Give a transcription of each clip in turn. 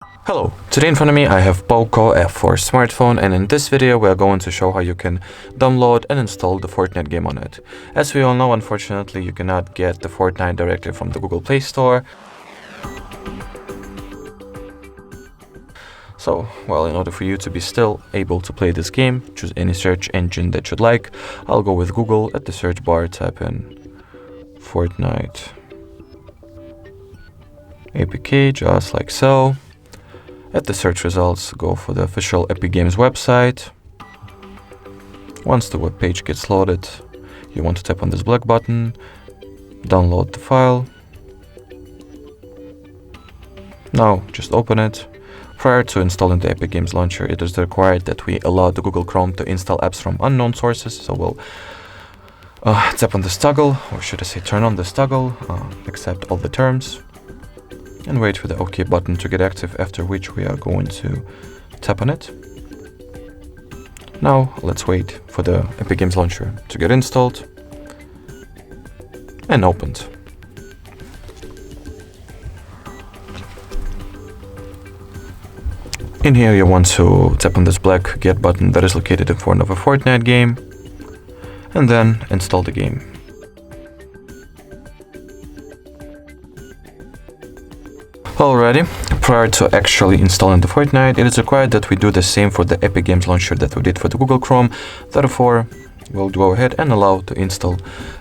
Hello, today in front of me I have POCO F4 smartphone, and in this video we are going to show how you can download and install the Fortnite game on it. As we all know, unfortunately you cannot get the Fortnite directly from the Google Play Store. So, well, in order for you to be still able to play this game, choose any search engine that you'd like. I'll go with Google. At the search bar, type in Fortnite APK, just like so. At the search results, go for the official Epic Games website. Once the web page gets loaded, you want to tap on this black button, download the file. Now just open it. Prior to installing the Epic Games launcher, it is required that we allow the Google Chrome to install apps from unknown sources. So we'll tap on this toggle, or should I say turn on this toggle, accept all the terms, and wait for the OK button to get active, after which we are going to tap on it. Now let's wait for the Epic Games launcher to get installed and opened. In here you want to tap on this black get button that is located in front of a Fortnite game, and then install the game. Alrighty, prior to actually installing the Fortnite, it is required that we do the same for the Epic Games launcher that we did for the Google Chrome. Therefore, we'll go ahead and allow to install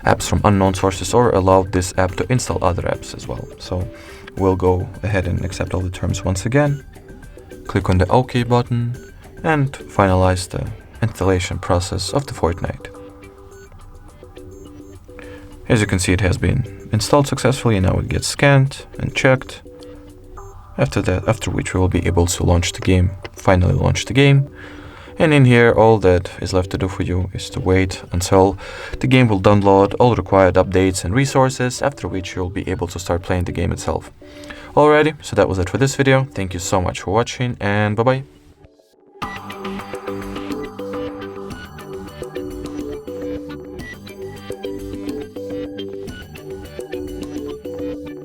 apps from unknown sources, or allow this app to install other apps as well. So we'll go ahead and accept all the terms once again. Click on the OK button and finalize the installation process of the Fortnite. As you can see, it has been installed successfully. Now it gets scanned and checked. After which we will be able to launch the game, finally launch the game. And in here, all that is left to do for you is to wait until the game will download all required updates and resources, after which you'll be able to start playing the game itself. Alrighty, so that was it for this video. Thank you so much for watching, and bye-bye.